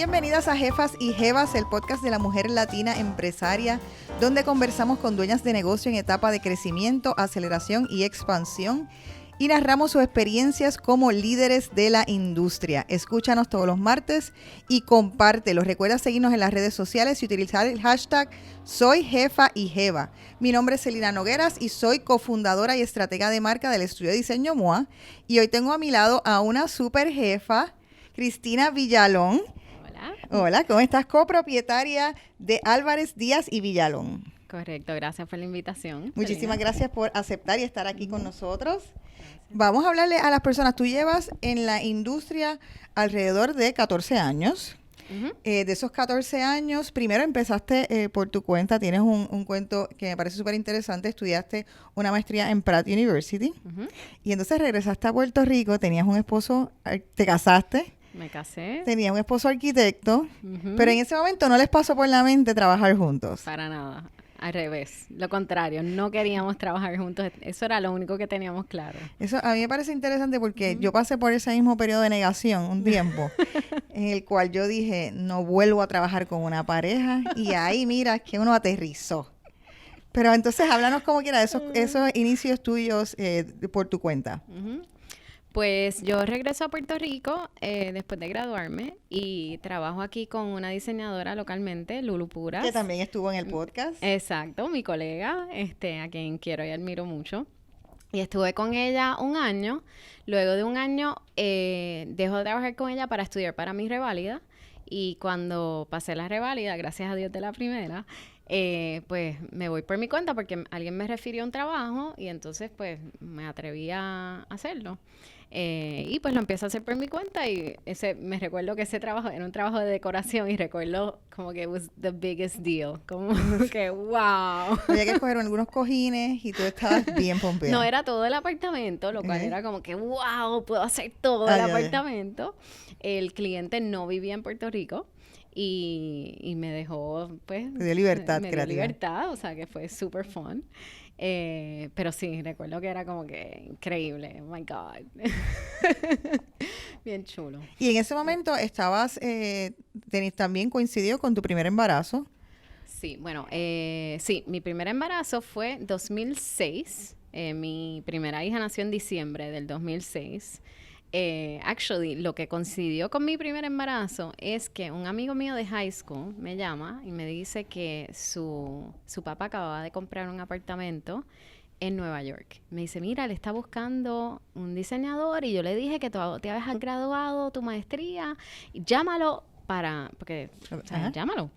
Bienvenidas a Jefas y Jevas, el podcast de la mujer latina empresaria, donde conversamos con dueñas de negocio en etapa de crecimiento, aceleración y expansión y narramos sus experiencias como líderes de la industria. Escúchanos todos los martes y compártelo. Recuerda seguirnos en las redes sociales y utilizar el hashtag Soy Jefa y Jeva. Mi nombre es Celina Nogueras y soy cofundadora y estratega de marca del estudio de diseño MOA. Y hoy tengo a mi lado a una super jefa, Cristina Villalón. Hola. Hola, ¿cómo estás? Copropietaria de Álvarez Díaz y Villalón. Correcto, gracias por la invitación. Muchísimas Celina. gracias por aceptar y estar aquí con nosotros. Vamos a hablarle a las personas. Tú llevas en la industria alrededor de 14 años. Uh-huh. De esos 14 años, primero empezaste por tu cuenta. Tienes un cuento que me parece súper interesante. Estudiaste una maestría en Pratt University. Uh-huh. Y entonces regresaste a Puerto Rico. Tenías un esposo, te casaste. Me casé. Tenías un esposo arquitecto. Uh-huh. Pero en ese momento no les pasó por la mente trabajar juntos. Para nada. Al revés, lo contrario, no queríamos trabajar juntos, eso era lo único que teníamos claro. Eso a mí me parece interesante porque yo pasé por ese mismo periodo de negación un tiempo en el cual yo dije, no vuelvo a trabajar con una pareja y ahí mira que uno aterrizó. Pero entonces háblanos como quiera de esos inicios tuyos por tu cuenta. Uh-huh. Pues yo regreso a Puerto Rico después de graduarme y trabajo aquí con una diseñadora localmente, Lulu Puras. Que también estuvo en el podcast. Exacto, mi colega, a quien quiero y admiro mucho. Y estuve con ella un año. Luego de un año dejo de trabajar con ella para estudiar para mi reválida. Y cuando pasé la reválida, gracias a Dios de la primera, pues me voy por mi cuenta porque alguien me refirió un trabajo y entonces pues me atreví a hacerlo. Y pues lo empiezo a hacer por mi cuenta y me recuerdo que ese trabajo era un trabajo de decoración y recuerdo como que it was the biggest deal, como que wow. Había que coger algunos cojines y tú estabas bien pompeada. No, era todo el apartamento, lo cual era como que wow, puedo hacer todo el apartamento. El cliente no vivía en Puerto Rico. Y me dejó, pues... Te dio libertad Me creativa. dio libertad, o sea, que fue súper fun. Pero sí, recuerdo que era como que increíble. Oh, my God. Bien chulo. Y en ese momento estabas... también coincidió con tu primer embarazo. Sí, bueno, sí, mi primer embarazo fue 2006. Mi primera hija nació en diciembre del 2006. Actually, lo que coincidió con mi primer embarazo es que un amigo mío de high school me llama y me dice que su papá acababa de comprar un apartamento en Nueva York. Me dice, mira, le está buscando un diseñador y yo le dije que te habías graduado tu maestría. Llámalo llámalo.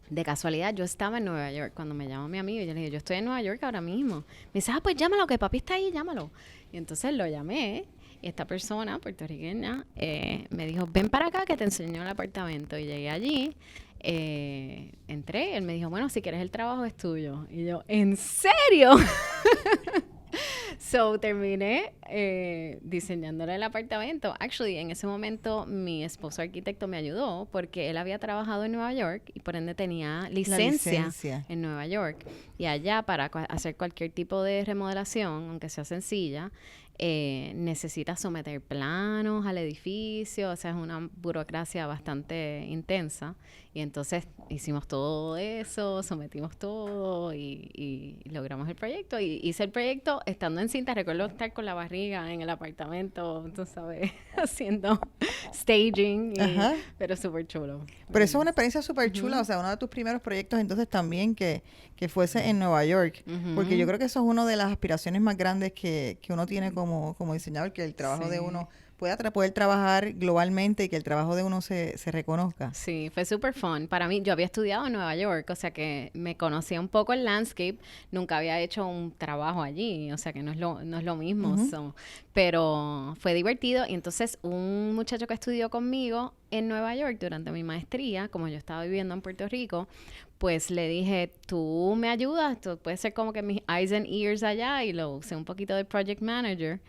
De casualidad, yo estaba en Nueva York cuando me llamó mi amigo y yo le dije, yo estoy en Nueva York ahora mismo. Me dice, pues llámalo, que papi está ahí, llámalo. Y entonces lo llamé. Y esta persona puertorriqueña me dijo, ven para acá que te enseño el apartamento. Y llegué allí, entré, él me dijo, bueno, si quieres el trabajo es tuyo. Y yo, ¿en serio? So, terminé diseñándole el apartamento. Actually, en ese momento, mi esposo arquitecto me ayudó porque él había trabajado en Nueva York y por ende tenía licencia en Nueva York. Y allá, para hacer cualquier tipo de remodelación, aunque sea sencilla, necesitas someter planos al edificio, o sea, es una burocracia bastante intensa. Y entonces hicimos todo eso, sometimos todo y logramos el proyecto. Y hice el proyecto estando en cinta. Recuerdo estar con la barriga en el apartamento, tú sabes, haciendo staging, pero súper chulo. Pero eso es una experiencia súper chula, o sea, uno de tus primeros proyectos entonces también que fuese en Nueva York, porque yo creo que eso es una de las aspiraciones más grandes que uno tiene como diseñador, que el trabajo de uno pueda poder trabajar globalmente y que el trabajo de uno se reconozca. Sí, fue súper fun. Para mí, yo había estudiado en Nueva York, o sea que me conocía un poco el landscape, nunca había hecho un trabajo allí, o sea que no es lo mismo. Pero fue divertido y entonces un muchacho que estudió conmigo en Nueva York durante mi maestría, como yo estaba viviendo en Puerto Rico, pues le dije, tú me ayudas, tú puedes ser como que mis eyes and ears allá, y lo usé un poquito de project manager.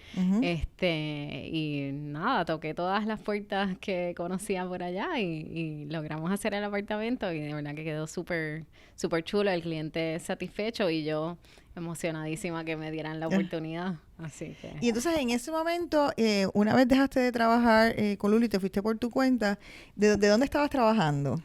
Y nada, toqué todas las puertas que conocía por allá y logramos hacer el apartamento y de verdad que quedó súper súper chulo, el cliente satisfecho y yo emocionadísima que me dieran la oportunidad. Así que... Y entonces en ese momento, una vez dejaste de trabajar con Lulu y te fuiste por tu cuenta, ¿de dónde estabas trabajando?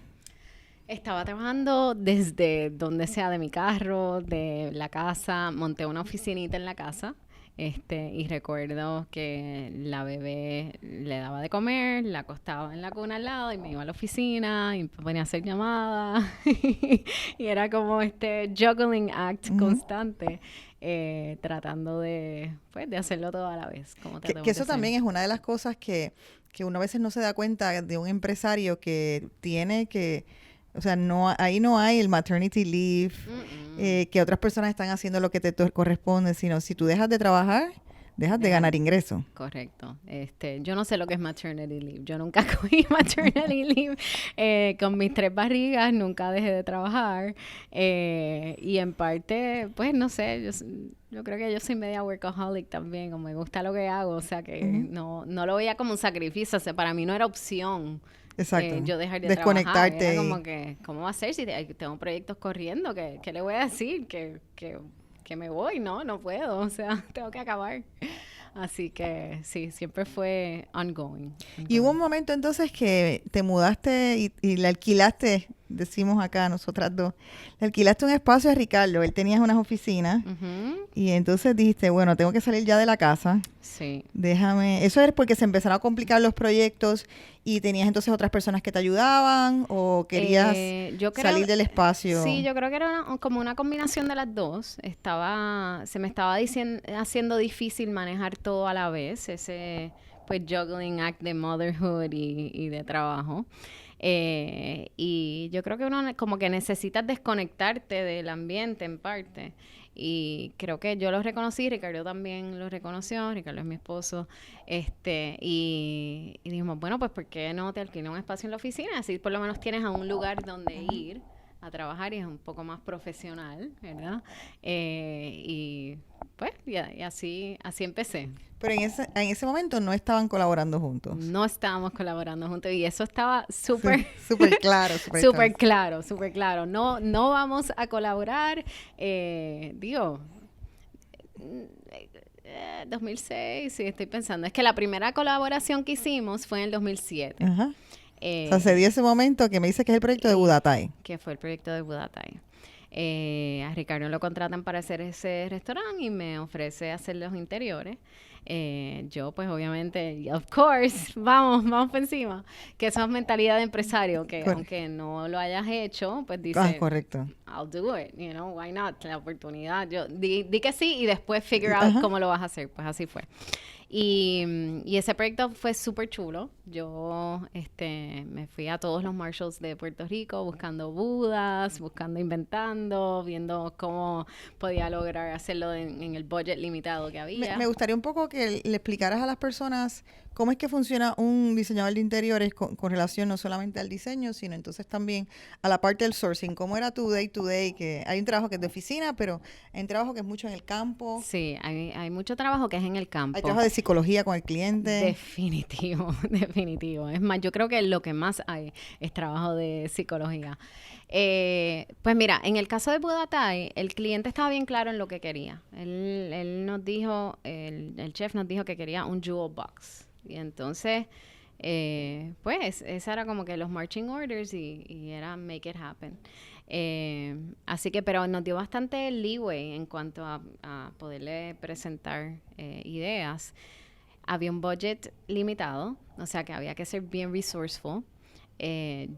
Estaba trabajando desde donde sea, de mi carro, de la casa. Monté una oficinita en la casa. Y recuerdo que la bebé le daba de comer, la acostaba en la cuna al lado y me iba a la oficina y me ponía a hacer llamadas. Y era como juggling act constante, tratando de hacerlo todo a la vez. Como Que eso también es una de las cosas que uno a veces no se da cuenta de un empresario que tiene que... O sea, ahí no hay el maternity leave, que otras personas están haciendo lo que te corresponde, sino si tú dejas de trabajar, dejas de ganar ingresos. Correcto. Yo no sé lo que es maternity leave. Yo nunca cogí maternity leave. Con mis 3 barrigas nunca dejé de trabajar. Y en parte, pues no sé, yo creo que yo soy media workaholic también, o me gusta lo que hago, o sea que no lo veía como un sacrificio, o sea, para mí no era opción. Exacto. Yo dejar de desconectarte. Trabajar. Era como que, ¿cómo va a ser si tengo proyectos corriendo? ¿Qué le voy a decir? Que me voy, no puedo, o sea, tengo que acabar. Así que sí, siempre fue ongoing. Y hubo un momento entonces que te mudaste y le alquilaste, decimos acá nosotras dos, le alquilaste un espacio a Ricardo, él tenía unas oficinas y entonces dijiste, bueno, tengo que salir ya de la casa. Sí. ¿Eso es porque se empezaron a complicar los proyectos y tenías entonces otras personas que te ayudaban o querías salir del espacio? Sí, yo creo que era como una combinación de las dos. Se me estaba haciendo difícil manejar todo a la vez, ese pues juggling act de motherhood y de trabajo. Y yo creo que uno como que necesitas desconectarte del ambiente en parte. Y creo que yo lo reconocí, Ricardo también lo reconoció, Ricardo es mi esposo, y dijimos, bueno, pues ¿por qué no te alquilo un espacio en la oficina? Así por lo menos tienes a un lugar donde ir a trabajar y es un poco más profesional, ¿verdad? Y pues, y así empecé. Pero en ese momento no estaban colaborando juntos. No estábamos colaborando juntos y eso estaba súper claro. Súper claro. No vamos a colaborar. 2006, sí, estoy pensando. Es que la primera colaboración que hicimos fue en el 2007. Ajá. O sea, se dio ese momento que me dice que es el proyecto de Budatai. Que fue el proyecto de Budatai. A Ricardo lo contratan para hacer ese restaurante y me ofrece hacer los interiores. Yo pues obviamente, of course, vamos por encima, que esa es mentalidad de empresario, que aunque no lo hayas hecho, pues dice, correcto. I'll do it, why not, la oportunidad, yo di que sí y después figure out cómo lo vas a hacer, pues así fue. Y ese proyecto fue súper chulo. Yo me fui a todos los Marshalls de Puerto Rico buscando Budas, inventando, viendo cómo podía lograr hacerlo en el budget limitado que había. Me gustaría un poco que le explicaras a las personas cómo es que funciona un diseñador de interiores con relación no solamente al diseño, sino entonces también a la parte del sourcing. ¿Cómo era tu day to day? Que hay un trabajo que es de oficina, pero hay un trabajo que es mucho en el campo. Sí, hay mucho trabajo que es en el campo. Hay trabajo de psicología con el cliente. Definitivo. Es más, yo creo que lo que más hay es trabajo de psicología. Pues mira, en el caso de Budatai, el cliente estaba bien claro en lo que quería. Él nos dijo, el chef nos dijo que quería un jewel box. Y entonces, pues, esa era como que los marching orders y era make it happen. Así que, pero nos dio bastante leeway en cuanto a poderle presentar ideas. Había un budget limitado, o sea que había que ser bien resourceful.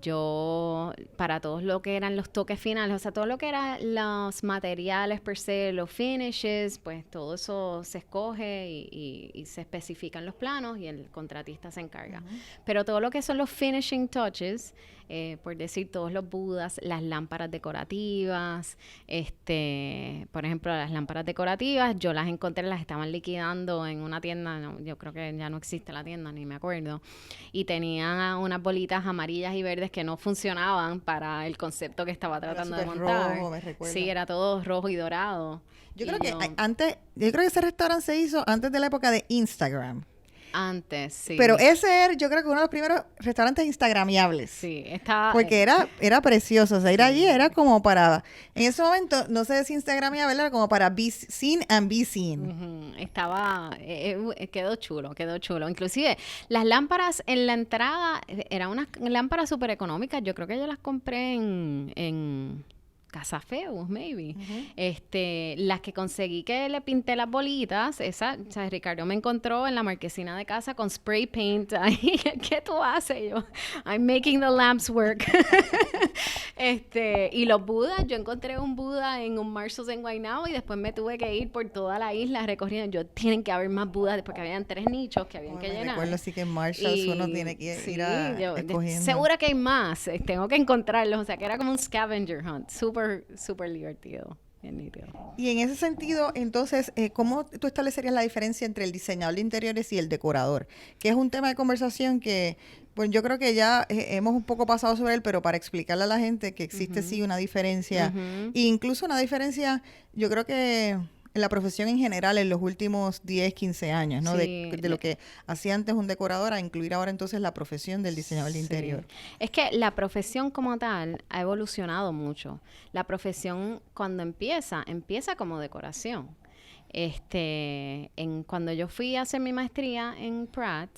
Yo, para todo lo que eran los toques finales, o sea, todo lo que eran los materiales per se, los finishes, pues todo eso se escoge y se especifican los planos y el contratista se encarga. Pero todo lo que son los finishing touches, por decir, todos los budas, las lámparas decorativas, por ejemplo, las lámparas decorativas, yo las encontré, las estaban liquidando en una tienda, yo creo que ya no existe la tienda, ni me acuerdo, y tenían unas bolitas amarillas y verdes que no funcionaban para el concepto que estaba tratando de montar. Rojo, me recuerda. Sí, era todo rojo y dorado. Yo creo que ese restaurante se hizo antes de la época de Instagram. Antes, sí. Pero ese era, yo creo que uno de los primeros restaurantes instagramiables. Sí, estaba... Porque era precioso. O sea, ir allí era como para... En ese momento, no sé si instagramiable, era como para be seen and be seen. Estaba... quedó chulo, quedó chulo. Inclusive, las lámparas en la entrada eran unas lámparas súper económicas. Yo creo que yo las compré en Casa Feus, maybe. Las que conseguí que le pinté las bolitas, o sea, Ricardo me encontró en la marquesina de casa con spray paint. Ahí, ¿qué tú haces? Yo, I'm making the lamps work. Y los budas, yo encontré un Buda en un Marshalls en Guaynabo y después me tuve que ir por toda la isla recorriendo. Yo, tienen que haber más budas porque habían 3 nichos que habían que llenar. Recuerdo sí que en Marshalls uno tiene que ir escogiendo. Segura que hay más. Tengo que encontrarlos. O sea, que era como un scavenger hunt. Súper divertido. Bien nítido. Y en ese sentido, entonces, ¿cómo tú establecerías la diferencia entre el diseñador de interiores y el decorador? Que es un tema de conversación que, pues yo creo que ya hemos un poco pasado sobre él, pero para explicarle a la gente que existe sí una diferencia, e incluso una diferencia, yo creo que en la profesión en general en los últimos 10, 15 años, ¿no? Sí. De lo que hacía antes un decorador a incluir ahora entonces la profesión del diseñador de interior. Es que la profesión como tal ha evolucionado mucho. La profesión cuando empieza como decoración. Cuando yo fui a hacer mi maestría en Pratt,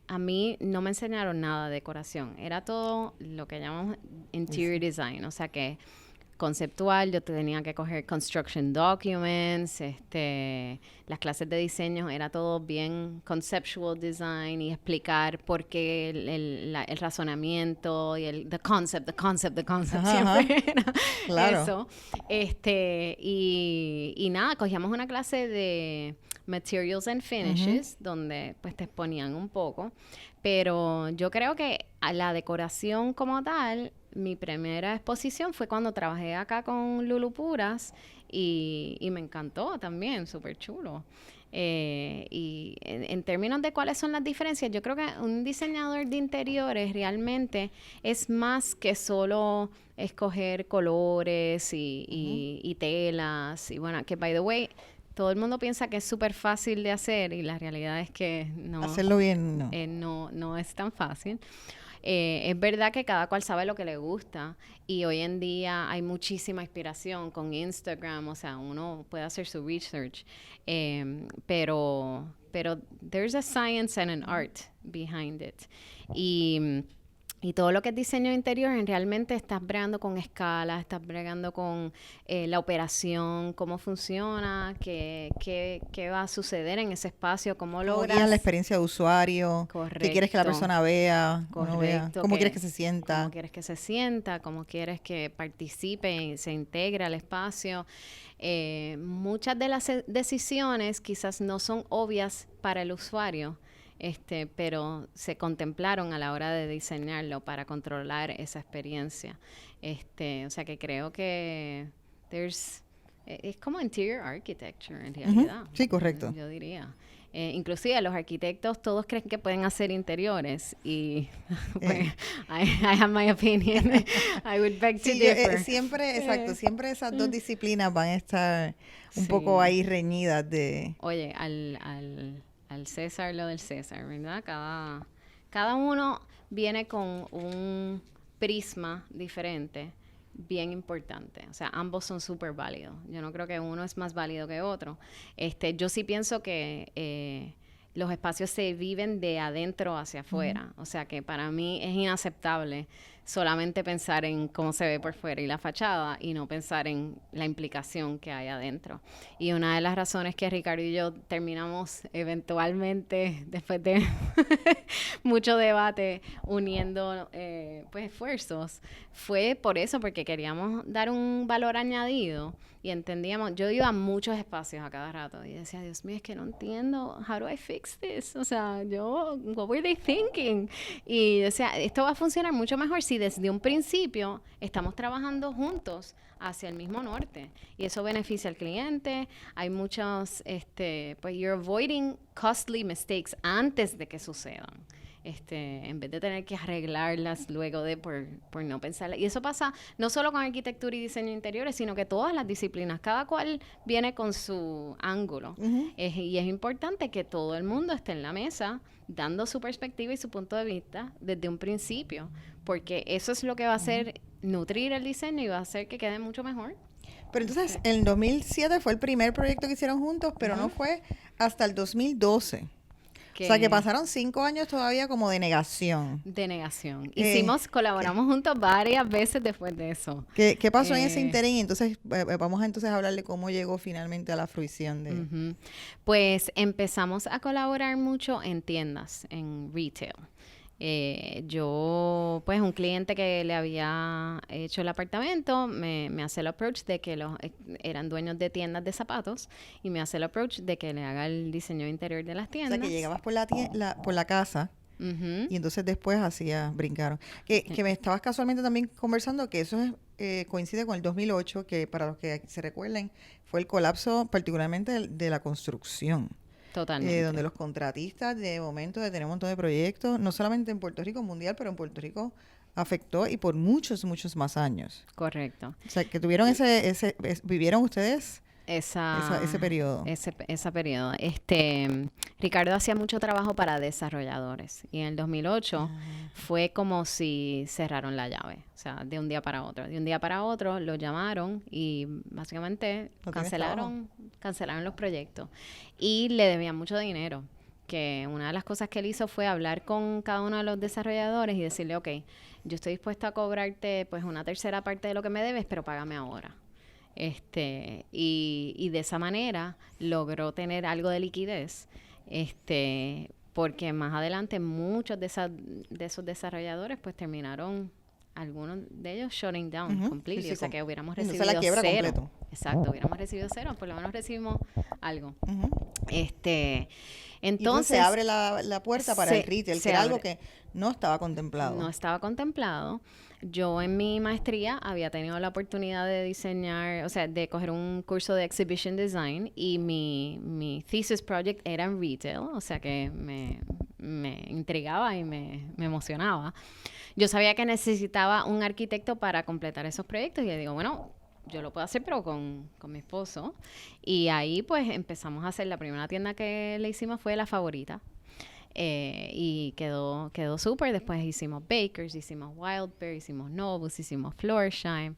a mí no me enseñaron nada de decoración. Era todo lo que llamamos interior design, o sea que conceptual, yo tenía que coger construction documents, las clases de diseño era todo bien conceptual design y explicar por qué el razonamiento y the concept siempre era claro. eso. Y nada, cogíamos una clase de materials and finishes donde pues te exponían un poco, pero yo creo que a la decoración como tal, mi primera exposición fue cuando trabajé acá con Lulu Puras y me encantó también, súper chulo. Y en términos de cuáles son las diferencias, yo creo que un diseñador de interiores realmente es más que solo escoger colores y telas. Y bueno, que by the way, todo el mundo piensa que es súper fácil de hacer y la realidad es que no. Hacerlo bien, no. No es tan fácil. Es verdad que cada cual sabe lo que le gusta y hoy en día hay muchísima inspiración con Instagram, o sea, uno puede hacer su research, pero there's a science and an art behind it. Y todo lo que es diseño interior, realmente estás bregando con escala, estás bregando con la operación, cómo funciona, qué va a suceder en ese espacio, cómo logras... la experiencia de usuario, correcto, qué quieres que la persona vea, correcto, vea, cómo quieres que se sienta. Cómo quieres que se sienta, cómo quieres que participe, se integre al espacio. Muchas de las decisiones quizás no son obvias para el usuario, pero se contemplaron a la hora de diseñarlo para controlar esa experiencia. O sea que creo que es como interior architecture en realidad. Sí, correcto. Yo diría. Inclusive los arquitectos todos creen que pueden hacer interiores y pues, I have my opinion. I would beg to differ. Siempre esas dos disciplinas van a estar un poco ahí reñidas de... Oye, al César lo del César, ¿verdad? Cada uno viene con un prisma diferente, bien importante. O sea, ambos son súper válidos. Yo no creo que uno es más válido que otro. Yo sí pienso que los espacios se viven de adentro hacia afuera. O sea, que para mí es inaceptable solamente pensar en cómo se ve por fuera y la fachada y no pensar en la implicación que hay adentro. Y una de las razones que Ricardo y yo terminamos eventualmente, después de mucho debate, uniendo pues esfuerzos, fue por eso, porque queríamos dar un valor añadido y entendíamos, yo iba a muchos espacios a cada rato y decía, Dios mío, es que no entiendo, how do I fix this? O sea, what were they thinking? Y decía, esto va a funcionar mucho mejor si desde un principio estamos trabajando juntos hacia el mismo norte. Y eso beneficia al cliente. Hay muchos, pues you're avoiding costly mistakes antes de que sucedan. en vez de tener que arreglarlas luego de por no pensarlas. Y eso pasa no solo con arquitectura y diseño de interiores, sino que todas las disciplinas, cada cual viene con su ángulo. Y es importante que todo el mundo esté en la mesa dando su perspectiva y su punto de vista desde un principio, porque eso es lo que va a hacer nutrir el diseño y va a hacer que quede mucho mejor. Pero entonces, en 2007 fue el primer proyecto que hicieron juntos, pero no fue hasta el 2012. O sea, que pasaron 5 años todavía como de negación. De negación. Colaboramos juntos varias veces después de eso. ¿Qué pasó en ese interín? Entonces, vamos a hablar de cómo llegó finalmente a la fruición de... Pues empezamos a colaborar mucho en tiendas, en retail. Pues un cliente que le había hecho el apartamento me hace el approach de que eran dueños de tiendas de zapatos y me hace el approach de que le haga el diseño interior de las tiendas. O sea, que llegabas por la casa y entonces después brincaron. Que me estabas casualmente también conversando que eso coincide con el 2008, que para los que se recuerden fue el colapso particularmente de la construcción. Totalmente. Donde los contratistas de momento de tener un montón de proyectos, no solamente en Puerto Rico mundial, pero en Puerto Rico afectó y por muchos, muchos más años. Correcto. O sea, que tuvieron vivieron ustedes ese periodo. Ese periodo. Ricardo hacía mucho trabajo para desarrolladores y en el 2008 fue como si cerraron la llave, o sea, de un día para otro. De un día para otro lo llamaron y básicamente cancelaron los proyectos y le debían mucho dinero. Que una de las cosas que él hizo fue hablar con cada uno de los desarrolladores y decirle, ok, yo estoy dispuesto a cobrarte pues una tercera parte de lo que me debes, pero págame ahora. Y de esa manera logró tener algo de liquidez, porque más adelante muchos de esos desarrolladores pues terminaron, algunos de ellos shutting down completely, o sea que hubiéramos recibido la quiebra cero. Completo. Exacto, hubiéramos recibido cero, por lo menos recibimos algo. Entonces se abre la puerta para el retail, que era algo que no estaba contemplado. No estaba contemplado. Yo en mi maestría había tenido la oportunidad de diseñar, o sea, de coger un curso de Exhibition Design y mi thesis project era en retail, o sea que me intrigaba y me emocionaba. Yo sabía que necesitaba un arquitecto para completar esos proyectos y le digo, bueno, yo lo puedo hacer, pero con mi esposo. Y ahí pues empezamos a hacer, la primera tienda que le hicimos fue La Favorita. Y quedó súper. Después hicimos Bakers, hicimos Wild Bear, hicimos Novus, hicimos Florsheim.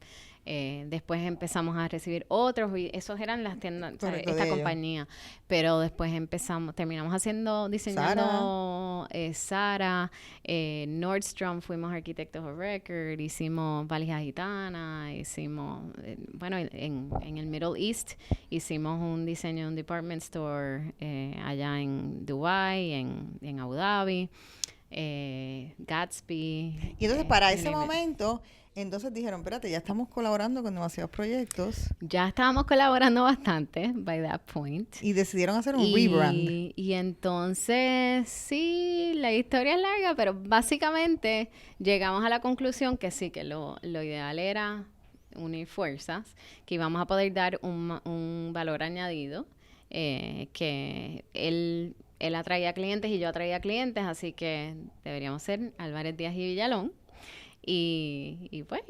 Después empezamos a recibir otros, y esos eran las tiendas, esta compañía. Pero después terminamos diseñando Zara, Nordstrom, fuimos arquitectos of record, hicimos Valija Gitana, hicimos, en el Middle East, hicimos un diseño de un department store allá en Dubái, en Abu Dhabi, Gatsby. Y entonces para ese momento... Entonces dijeron, espérate, ya estamos colaborando con demasiados proyectos. Ya estábamos colaborando bastante, by that point. Y decidieron hacer un rebrand. Y entonces, sí, la historia es larga, pero básicamente llegamos a la conclusión que sí, que lo ideal era unir fuerzas, que íbamos a poder dar un valor añadido, que él atraía clientes y yo atraía clientes, así que deberíamos ser Álvarez Díaz y Villalón. Y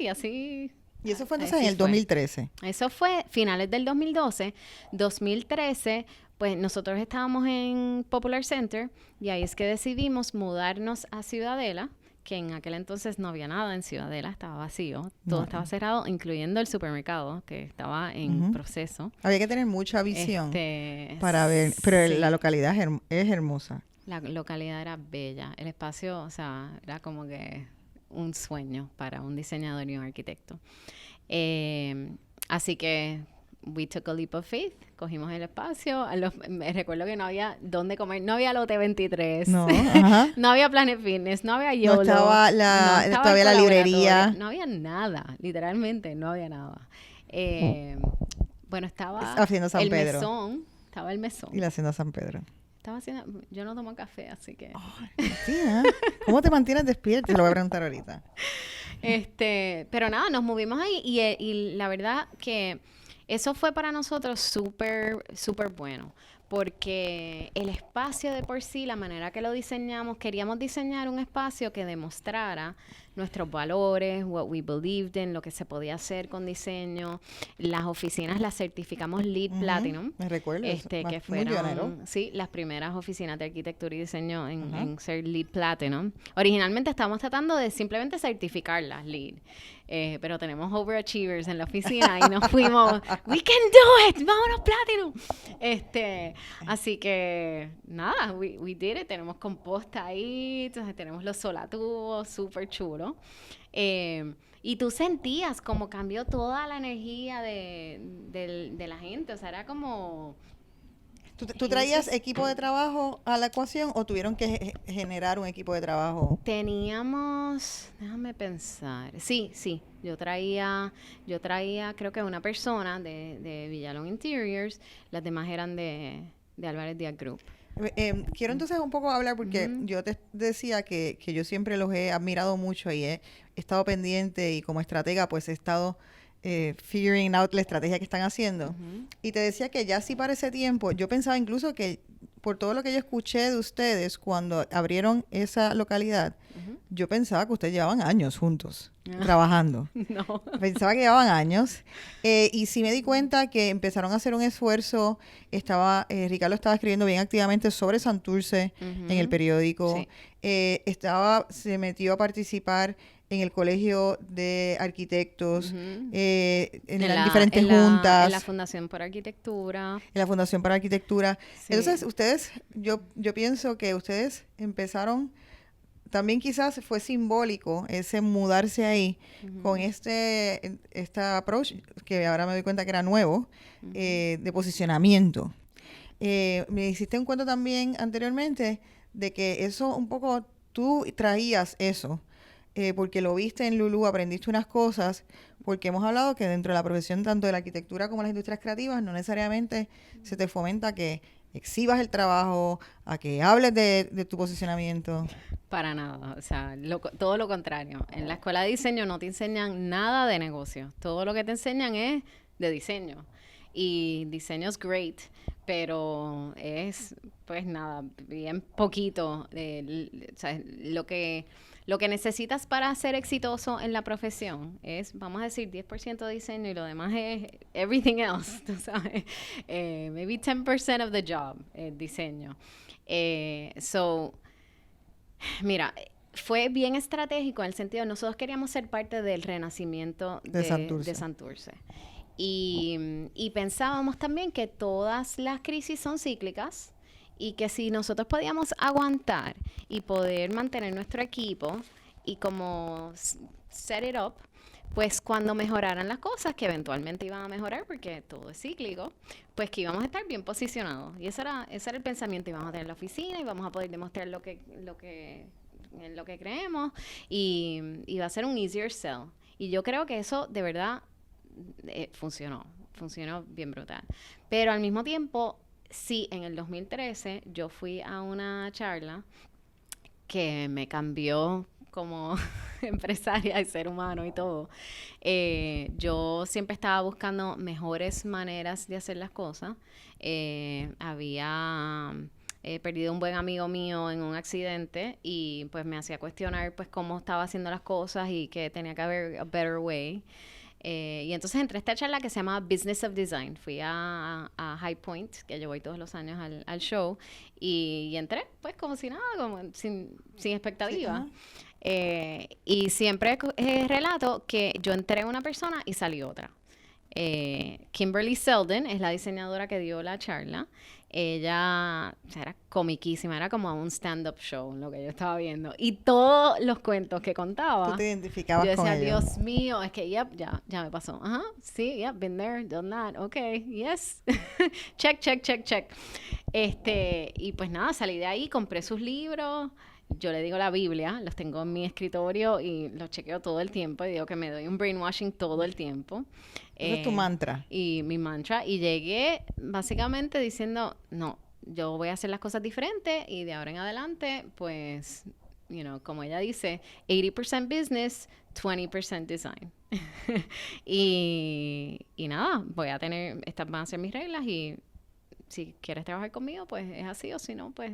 así... Y eso fue entonces en el 2013. Eso fue finales del 2012. 2013, pues nosotros estábamos en Popular Center y ahí es que decidimos mudarnos a Ciudadela, que en aquel entonces no había nada en Ciudadela, estaba vacío. Todo estaba cerrado, incluyendo el supermercado, que estaba en proceso. Había que tener mucha visión para ver, pero sí. La localidad es hermosa. La localidad era bella. El espacio, o sea, era como que... un sueño para un diseñador y un arquitecto. Así que we took a leap of faith, cogimos el espacio. Me recuerdo que no había dónde comer, no había Lote 23, no había Planet Fitness, no había YOLO, no estaba todavía la librería, no había nada, literalmente no había nada. Bueno, estaba Hacienda San el Pedro. Mesón, estaba el Mesón. Y la Hacienda San Pedro. Yo no tomo café, así que... Tía, ¿cómo te mantienes despierta? Te lo voy a preguntar ahorita. Pero nada, nos movimos ahí y la verdad que eso fue para nosotros súper, súper bueno. porque el espacio de por sí, la manera que lo diseñamos, queríamos diseñar un espacio que demostrara nuestros valores, what we believed in, lo que se podía hacer con diseño. Las oficinas las certificamos LEED Platinum. Me recuerdo eso, Que muy fueron, pionero. sí, las primeras oficinas de arquitectura y diseño en ser LEED Platinum. Originalmente estábamos tratando de simplemente certificarlas LEED. Pero tenemos overachievers en la oficina y nos fuimos, we can do it, vámonos Platinum. Así que nada, we did it, tenemos composta ahí, entonces tenemos los solatubos, súper chulo. Y tú sentías como cambió toda la energía de la gente, o sea, era como... ¿Tú traías equipo de trabajo a la ecuación o tuvieron que generar un equipo de trabajo? Teníamos, déjame pensar, sí, yo traía creo que una persona de Villalón Interiors, las demás eran de Álvarez Díaz Group. Quiero entonces un poco hablar porque yo te decía que yo siempre los he admirado mucho y he estado pendiente y como estratega pues he estado figuring out la estrategia que están haciendo. Y te decía que ya sí para ese tiempo, yo pensaba incluso que por todo lo que yo escuché de ustedes cuando abrieron esa localidad, yo pensaba que ustedes llevaban años juntos trabajando. No. Pensaba que llevaban años. Y sí me di cuenta que empezaron a hacer un esfuerzo. Ricardo estaba escribiendo bien activamente sobre Santurce en el periódico. Sí. Se metió a participar en el colegio de arquitectos, en las diferentes juntas. En la Fundación por Arquitectura. En la Fundación para Arquitectura. Sí. Entonces, ustedes, yo pienso que ustedes empezaron, también quizás fue simbólico ese mudarse ahí con este approach, que ahora me doy cuenta que era nuevo, de posicionamiento. Me hiciste un cuento también anteriormente de que eso un poco, tú traías eso, porque lo viste en Lulú, aprendiste unas cosas, porque hemos hablado que dentro de la profesión tanto de la arquitectura como de las industrias creativas no necesariamente se te fomenta que exhibas el trabajo, a que hables de tu posicionamiento. Para nada, o sea, todo lo contrario. En la escuela de diseño no te enseñan nada de negocio. Todo lo que te enseñan es de diseño. Y diseño es great, pero es, pues nada, bien poquito. O sea, lo que necesitas para ser exitoso en la profesión es, vamos a decir, 10% de diseño y lo demás es everything else, tú sabes. Maybe 10% of the job es diseño. Mira, fue bien estratégico en el sentido de nosotros queríamos ser parte del renacimiento de Santurce. Y pensábamos también que todas las crisis son cíclicas y que si nosotros podíamos aguantar y poder mantener nuestro equipo y como set it up, pues cuando mejoraran las cosas, que eventualmente iban a mejorar porque todo es cíclico, pues que íbamos a estar bien posicionados. Y ese era el pensamiento. Íbamos a tener la oficina y vamos a poder demostrar en lo que creemos y va a ser un easier sell. Y yo creo que eso de verdad funcionó bien brutal. Pero al mismo tiempo, sí, en el 2013 yo fui a una charla que me cambió como empresaria y ser humano y todo. Yo siempre estaba buscando mejores maneras de hacer las cosas. Había perdido un buen amigo mío en un accidente y pues me hacía cuestionar pues cómo estaba haciendo las cosas y que tenía que haber a better way. Y entonces entré a esta charla que se llama Business of Design. Fui a High Point, que yo voy todos los años al show, y entré pues como si nada, como sin expectativa. Sí, y siempre relato que yo entré una persona y salí otra. Kimberly Selden es la diseñadora que dio la charla. Ella era comiquísima, era como un stand-up show lo que yo estaba viendo. Y todos los cuentos que contaba, tú te identificabas yo decía, con ellos. Dios mío, es que ya me pasó. Ajá, sí, been there, done that, okay, yes. check. Y pues nada, salí de ahí, compré sus libros. Yo le digo la Biblia, los tengo en mi escritorio y los chequeo todo el tiempo y digo que me doy un brainwashing todo el tiempo. Ese es tu mantra. Y mi mantra. Y llegué básicamente diciendo, no, yo voy a hacer las cosas diferentes y de ahora en adelante, pues, como ella dice, 80% business, 20% design. y nada, estas van a ser mis reglas y si quieres trabajar conmigo, pues es así, o si no, pues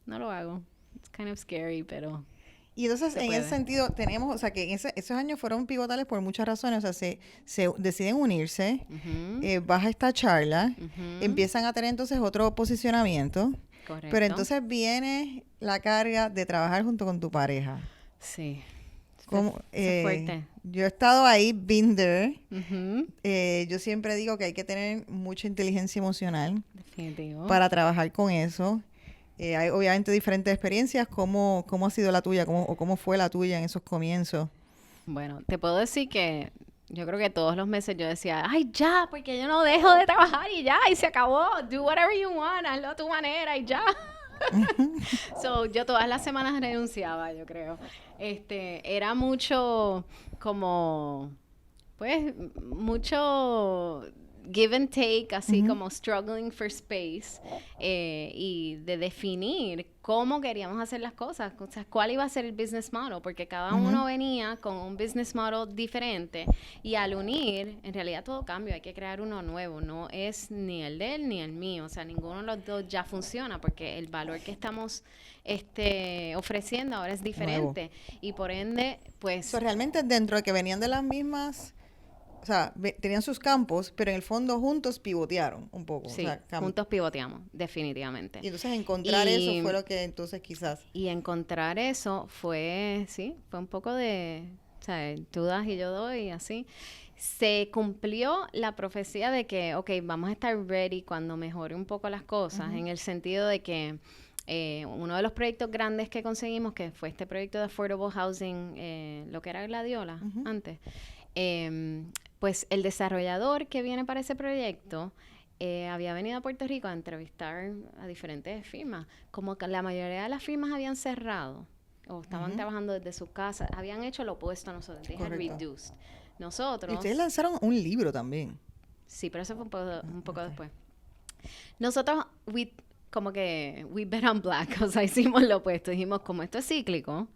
no lo hago. It's kind of scary, pero... Y entonces, se en puede. ese sentido, tenemos, o sea, que esos años fueron pivotales por muchas razones. O sea, se deciden unirse, Ujú, vas a esta charla, ujú, empiezan a tener entonces otro posicionamiento, pero correcto. entonces viene la carga de trabajar junto con tu pareja. Sí. Como, Es fuerte. yo he estado ahí, been there. Ujú, Yo siempre digo que hay que tener mucha inteligencia emocional definitivo. para trabajar con eso. Hay obviamente diferentes experiencias. ¿Cómo ha sido la tuya? ¿Cómo fue la tuya en esos comienzos? Bueno, te puedo decir que yo creo que todos los meses yo decía, ay, ya, porque yo no dejo de trabajar y ya, y se acabó. Do whatever you want, hazlo a tu manera y ya. So, yo todas las semanas renunciaba, yo creo. Era mucho como, pues, mucho give and take, así como struggling for space, y de definir cómo queríamos hacer las cosas, o sea, cuál iba a ser el business model, porque cada uno venía con un business model diferente, y al unir, en realidad todo cambia, hay que crear uno nuevo, no es ni el de él ni el mío, o sea, ninguno de los dos ya funciona, porque el valor que estamos ofreciendo ahora es diferente, y por ende, pues... So, realmente dentro de que venían de las mismas, o sea, tenían sus campos, pero en el fondo juntos pivotearon un poco. Sí, O sea, juntos pivoteamos, definitivamente. y entonces encontrar eso Y, fue lo que entonces quizás... y encontrar eso fue, sí, fue un poco de, o sea, tú das y yo doy y así. Se cumplió la profecía de que, ok, vamos a estar ready cuando mejore un poco las cosas, en el sentido de que uno de los proyectos grandes que conseguimos, que fue este proyecto de Affordable Housing, lo que era Gladiola antes, pues el desarrollador que viene para ese proyecto había venido a Puerto Rico a entrevistar a diferentes firmas. Como que la mayoría de las firmas habían cerrado o estaban trabajando desde sus casas, habían hecho lo opuesto a nosotros, they had Correcto. reduced. Y Nosotros, ustedes lanzaron un libro también. sí, pero eso fue un poco después. Nosotros, como que, we bet on black, o sea, hicimos lo opuesto. Dijimos, como esto es cíclico,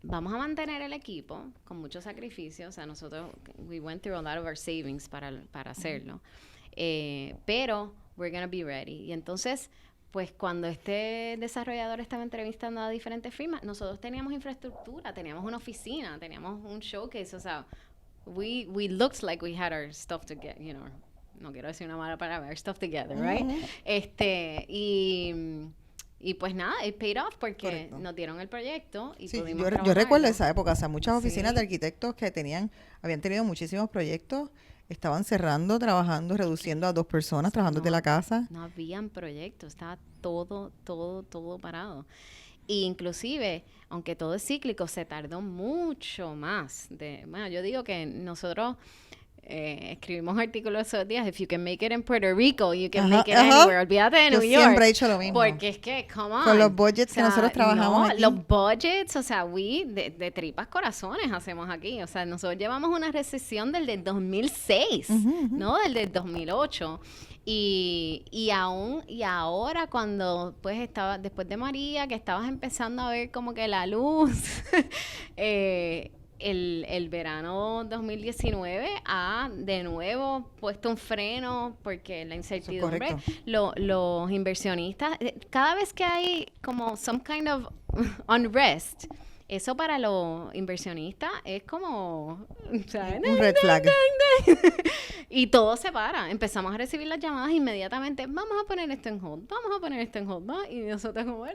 vamos a mantener el equipo con mucho sacrificio. O sea, nosotros, we went through a lot of our savings para hacerlo. Pero, we're gonna be ready. Y entonces, pues cuando este desarrollador estaba entrevistando a diferentes firmas, nosotros teníamos infraestructura, teníamos una oficina, teníamos un showcase, o sea, we looked like we had our stuff together, you know, no quiero decir una mala palabra, our stuff together, right? Y pues nada, it paid off porque Correcto. nos dieron el proyecto y Sí, pudimos yo trabajarlo. recuerdo esa época, o sea, muchas oficinas Sí. de arquitectos que habían tenido muchísimos proyectos, estaban cerrando, trabajando, reduciendo a 2 personas, trabajando desde la casa. No habían proyectos, estaba todo parado. Y inclusive, aunque todo es cíclico, se tardó mucho más. Bueno, yo digo que nosotros escribimos artículos esos días, if you can make it in Puerto Rico, you can make it anywhere. Olvídate de Yo New York. siempre he hecho lo mismo. Porque es que, come on. Con los budgets que nosotros trabajamos aquí. Los budgets, o sea, de tripas corazones hacemos aquí. O sea, nosotros llevamos una recesión del 2006, ¿no? Del 2008. Y ahora cuando pues estaba, después de María, que estabas empezando a ver como que la luz, el verano 2019 ha de nuevo puesto un freno porque la incertidumbre, los inversionistas, cada vez que hay como some kind of unrest, eso para los inversionistas es como, ¿sabes? Un red flag. Y todo se para. Empezamos a recibir las llamadas inmediatamente. Vamos a poner esto en hold. Vamos a poner esto en hold. ¿No? Y nosotros como, ¡no!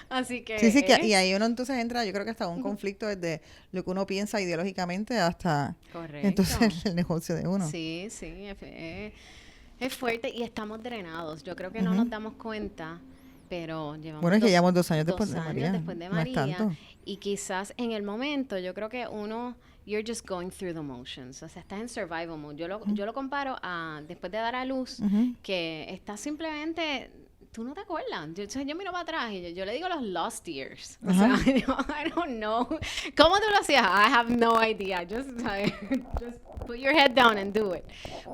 Así que... Sí, y ahí uno entonces entra, yo creo que hasta un conflicto desde lo que uno piensa ideológicamente hasta correcto. Entonces el negocio de uno. Sí, es fuerte y estamos drenados. Yo creo que no nos damos cuenta, pero llevamos bueno, es que llevamos 2 años después de María. No es tanto. Y quizás en el momento, yo creo que you're just going through the motions. O sea, estás en survival mode. Yo lo comparo a después de dar a luz, que estás simplemente... Tú no te acuerdas. Yo miro para atrás y yo le digo los lost years. O sea, I don't know. ¿Cómo tú lo hacías? I have no idea. Just put your head down and do it.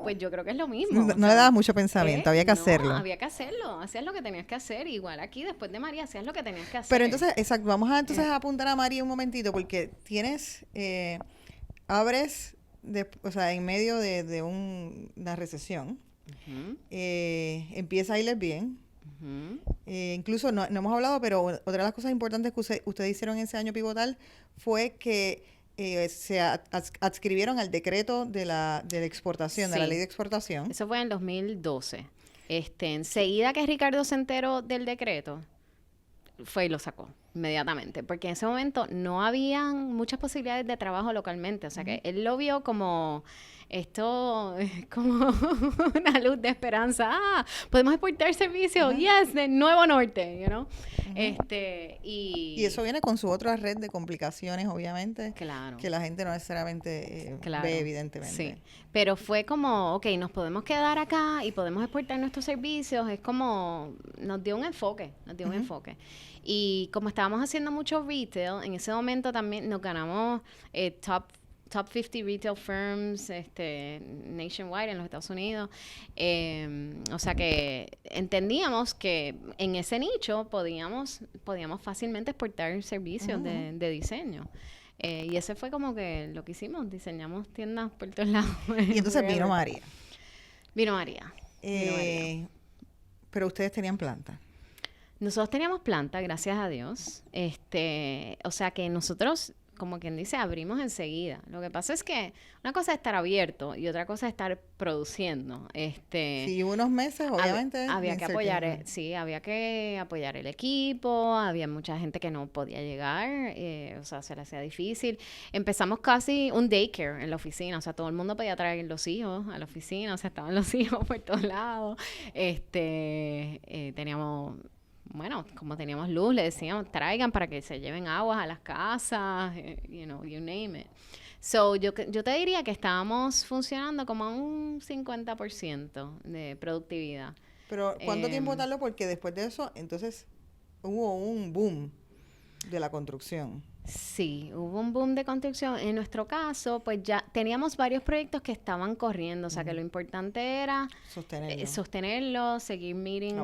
Pues yo creo que es lo mismo. No le dabas mucho pensamiento, había que hacerlo. Había que hacerlo. Hacías lo que tenías que hacer. Igual aquí, después de María, hacías lo que tenías que hacer. Pero entonces, exacto, vamos a apuntar a María un momentito porque tienes, abres o sea, en medio de una recesión, empieza a irles bien. Incluso no hemos hablado, pero otra de las cosas importantes que ustedes hicieron ese año pivotal fue que se adscribieron al decreto de la exportación, de la ley de exportación. Eso fue en 2012. Enseguida que Ricardo se enteró del decreto, fue y lo sacó inmediatamente, porque en ese momento no habían muchas posibilidades de trabajo localmente, o sea que él lo vio como esto, como una luz de esperanza. Podemos exportar servicios, yes, del Nuevo Norte, you know. Y eso viene con su otra red de complicaciones, obviamente, claro, que la gente no necesariamente ve, evidentemente. Sí, pero fue como, ok, nos podemos quedar acá y podemos exportar nuestros servicios, es como, nos dio un enfoque, Y como estábamos haciendo mucho retail, en ese momento también nos ganamos top 50 retail firms nationwide en los Estados Unidos. O sea que entendíamos que en ese nicho podíamos fácilmente exportar servicios de diseño. Y ese fue como que lo que hicimos, diseñamos tiendas por todos lados. Y entonces vino María. Vino María. Pero ustedes tenían planta. Nosotros teníamos planta, gracias a Dios. O sea que nosotros, como quien dice, abrimos enseguida. Lo que pasa es que una cosa es estar abierto y otra cosa es estar produciendo. Sí, unos meses, obviamente. Había que apoyar, había que apoyar el equipo, había mucha gente que no podía llegar, o sea, se le hacía difícil. Empezamos casi un daycare en la oficina, o sea, todo el mundo podía traer los hijos a la oficina, o sea, estaban los hijos por todos lados. Teníamos... Bueno, como teníamos luz, le decíamos, traigan para que se lleven aguas a las casas, you name it. So, yo te diría que estábamos funcionando como a un 50% de productividad. Pero, ¿cuánto tiempo tardó? Porque después de eso, entonces, hubo un boom de la construcción. Sí, hubo un boom de construcción. En nuestro caso, pues ya teníamos varios proyectos que estaban corriendo, o sea que lo importante era sostenerlo, seguir meeting,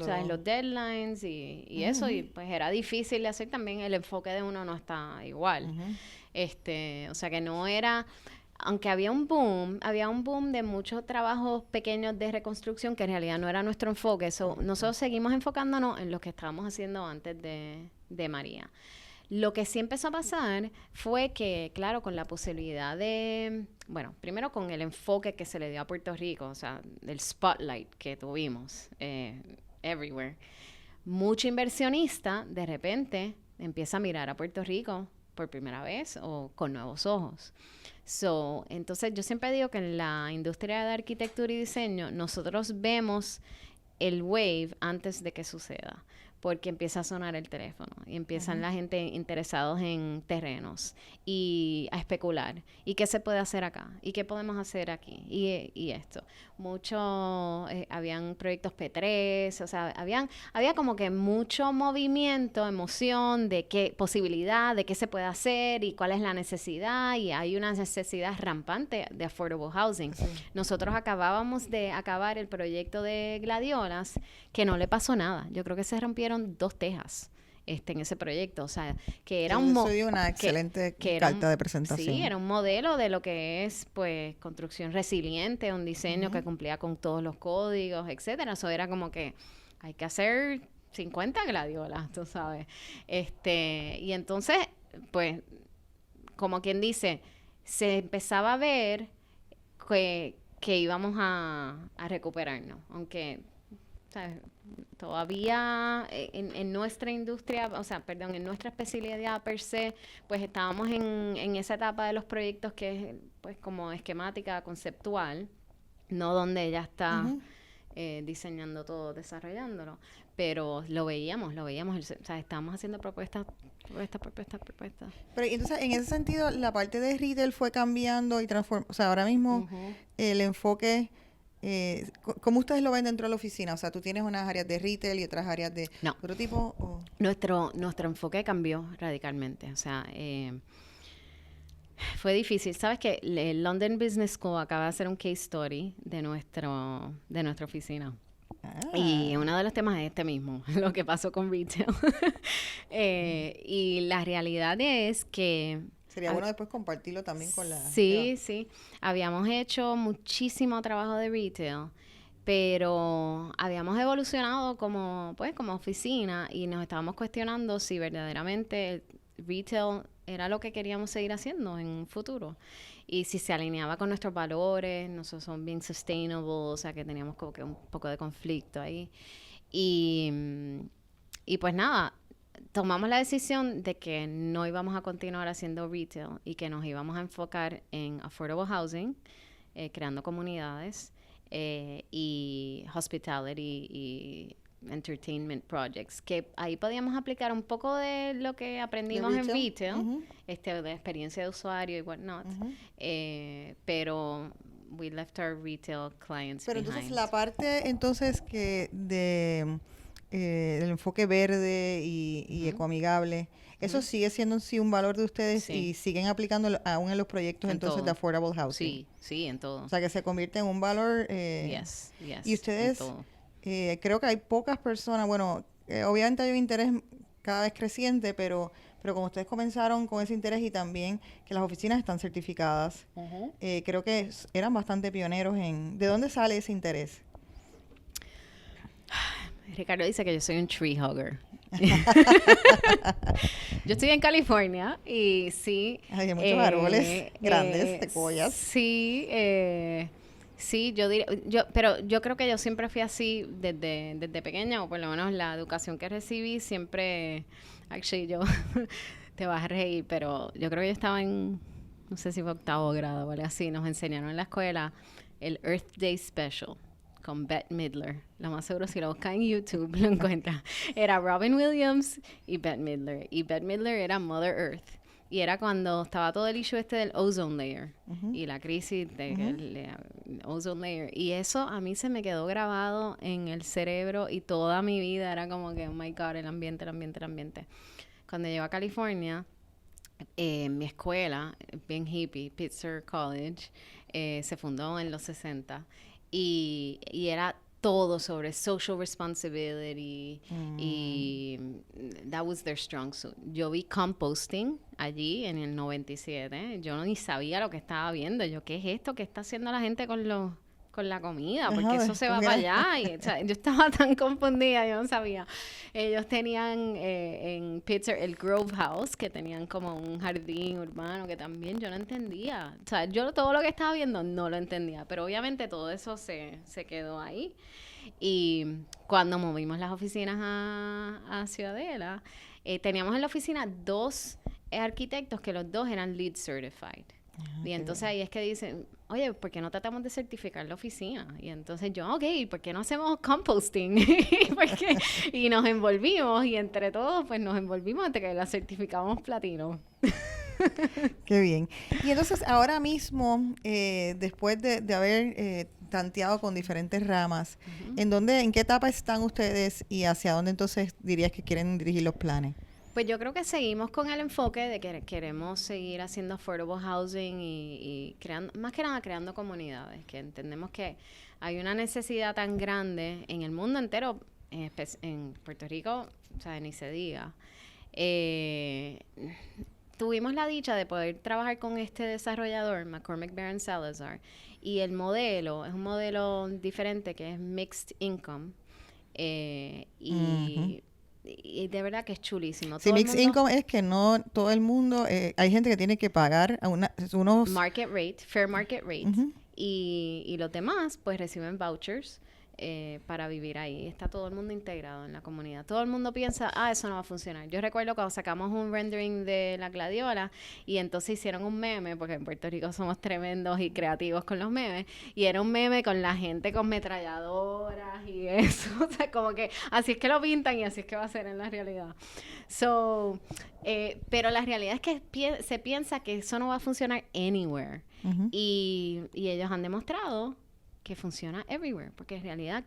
¿sabes? Los deadlines y eso, y pues era difícil de hacer también, el enfoque de uno no está igual. O sea que no era, aunque había un boom de muchos trabajos pequeños de reconstrucción que en realidad no era nuestro enfoque. Nosotros seguimos enfocándonos en lo que estábamos haciendo antes de María. Lo que sí empezó a pasar fue que, claro, con la posibilidad de, bueno, primero con el enfoque que se le dio a Puerto Rico, o sea, el spotlight que tuvimos everywhere, mucho inversionista de repente empieza a mirar a Puerto Rico por primera vez o con nuevos ojos. Entonces, yo siempre digo que en la industria de arquitectura y diseño, nosotros vemos el wave antes de que suceda, porque empieza a sonar el teléfono y empiezan la gente interesados en terrenos y a especular. ¿Y qué se puede hacer acá? ¿Y qué podemos hacer aquí? Y esto. Habían proyectos P3, o sea, había como que mucho movimiento, emoción de qué posibilidad, de qué se puede hacer y cuál es la necesidad. Y hay una necesidad rampante de affordable housing. Sí. Nosotros acabábamos de acabar el proyecto de Gladiolas, que no le pasó nada. Yo creo que se rompieron 2 tejas en ese proyecto, o sea, que era una excelente carta de presentación. Sí, era un modelo de lo que es, pues, construcción resiliente, un diseño que cumplía con todos los códigos, etcétera. Eso era como que hay que hacer 50 gladiolas, tú sabes. Y entonces, pues, como quien dice, se empezaba a ver que íbamos a recuperarnos, aunque, ¿sabes? Todavía en nuestra industria, o sea, perdón, en nuestra especialidad per se, pues estábamos en esa etapa de los proyectos que es, pues, como esquemática, conceptual, no donde ella está diseñando todo, desarrollándolo, pero lo veíamos, o sea, estábamos haciendo propuestas. Pero entonces, en ese sentido, la parte de retail fue cambiando y transformando, o sea, ahora mismo el enfoque... ¿Cómo ustedes lo ven dentro de la oficina? O sea, ¿tú tienes unas áreas de retail y otras áreas de otro tipo? ¿O? Nuestro enfoque cambió radicalmente. O sea, fue difícil. ¿Sabes que el London Business School acaba de hacer un case story de nuestra oficina? Y uno de los temas es mismo, lo que pasó con retail. Y la realidad es que Sería bueno después compartirlo también con la... Sí, sí. Habíamos hecho muchísimo trabajo de retail, pero habíamos evolucionado como oficina y nos estábamos cuestionando si verdaderamente el retail era lo que queríamos seguir haciendo en un futuro y si se alineaba con nuestros valores. Nosotros somos bien sustainable, o sea que teníamos como que un poco de conflicto ahí. Y pues nada, tomamos la decisión de que no íbamos a continuar haciendo retail y que nos íbamos a enfocar en affordable housing, creando comunidades y hospitality y entertainment projects, que ahí podíamos aplicar un poco de lo que aprendimos en retail, de experiencia de usuario y whatnot, pero we left our retail clients Pero behind. entonces la parte entonces que del enfoque verde y ecoamigable, ¿eso sigue siendo sí un valor de ustedes y siguen aplicándolo aún en los proyectos entonces de affordable housing? Sí, sí, en todo. O sea, que se convierte en un valor. Yes, Y ustedes, creo que hay pocas personas, bueno, obviamente hay un interés cada vez creciente, pero como ustedes comenzaron con ese interés y también que las oficinas están certificadas, creo que eran bastante pioneros en... ¿De dónde sale ese interés? Ricardo dice que yo soy un tree hugger. Yo estoy en California y sí. Hay muchos árboles grandes, secuoyas. Sí, sí, yo diría, pero yo creo que yo siempre fui así desde pequeña, o por lo menos la educación que recibí siempre, actually yo, te vas a reír, pero yo creo que yo estaba en, no sé si fue 8º grado o algo así, nos enseñaron en la escuela el Earth Day Special con Bette Midler. Lo más seguro, si lo buscas en YouTube, lo encuentras. Era Robin Williams y Bette Midler. Y Bette Midler era Mother Earth. Y era cuando estaba todo el issue del ozone layer. Y la crisis del ozone layer. Y eso a mí se me quedó grabado en el cerebro y toda mi vida era como que, oh my God, el ambiente. Cuando llego a California, mi escuela, bien hippie, Pitzer College, se fundó en los 60. Y era todo sobre social responsibility y that was their strong suit. Yo vi composting allí en el 97. Yo ni sabía lo que estaba viendo. Yo, ¿qué es esto? ¿Qué está haciendo la gente con la comida? Porque eso se va para allá. Y, o sea, yo estaba tan confundida, yo no sabía. Ellos tenían en Pittsburgh el Grove House, que tenían como un jardín urbano, que también yo no entendía. O sea, yo todo lo que estaba viendo no lo entendía, pero obviamente todo eso se quedó ahí. Y cuando movimos las oficinas a Ciudadela, teníamos en la oficina 2 arquitectos que los 2 eran LEED Certified. Y entonces ahí es que dicen, oye, ¿por qué no tratamos de certificar la oficina? Y entonces yo, ok, ¿por qué no hacemos composting? Y nos envolvimos, y entre todos, pues nos envolvimos hasta que la certificamos platino. Qué bien. Y entonces ahora mismo, después de haber tanteado con diferentes ramas, ¿en qué etapa están ustedes y hacia dónde entonces dirías que quieren dirigir los planes? Pues yo creo que seguimos con el enfoque de que queremos seguir haciendo affordable housing y creando, más que nada creando comunidades, que entendemos que hay una necesidad tan grande en el mundo entero, en Puerto Rico, o sea, ni se diga. Tuvimos la dicha de poder trabajar con este desarrollador, McCormick Baron Salazar, y el modelo es un modelo diferente que es Mixed Income, y de verdad que es chulísimo. Sí, mixed income es que no todo el mundo, hay gente que tiene que pagar a unos... Market rate, fair market rate, y los demás pues reciben vouchers para vivir ahí. Está todo el mundo integrado en la comunidad. Todo el mundo piensa, eso no va a funcionar. Yo recuerdo cuando sacamos un rendering de la gladiola y entonces hicieron un meme, porque en Puerto Rico somos tremendos y creativos con los memes, y era un meme con la gente con metralladoras y eso. O sea, como que así es que lo pintan y así es que va a ser en la realidad. Pero la realidad es que se piensa que eso no va a funcionar anywhere. Y ellos han demostrado que funciona everywhere, porque en realidad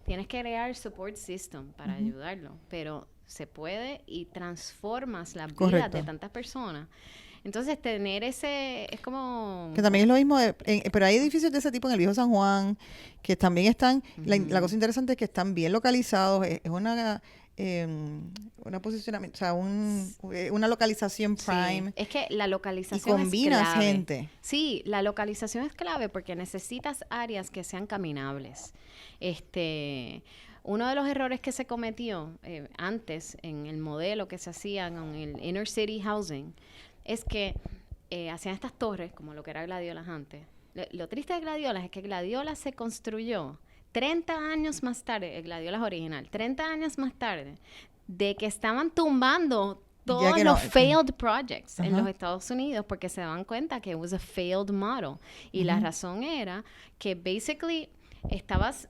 tienes que crear support system para ayudarlo, pero se puede y transformas la vida de tantas personas. Entonces, tener ese, es como... Que también es lo mismo, pero hay edificios de ese tipo en el Viejo San Juan, que también están, la cosa interesante es que están bien localizados, es una una posicionamiento, o sea, una localización prime. Sí, es que la Y localización combinas es clave. gente. Sí, la localización es clave porque necesitas áreas que sean caminables. Uno de los errores que se cometió antes en el modelo que se hacía con el inner city housing es que hacían estas torres, como lo que era Gladiolas antes. Lo triste de Gladiolas es que Gladiolas se construyó 30 años más tarde, el Gladiolas original, 30 años más tarde, de que estaban tumbando todos que los no- failed projects en Ajá. los Estados Unidos porque se daban cuenta que it was a failed model. Y la razón era que basically estabas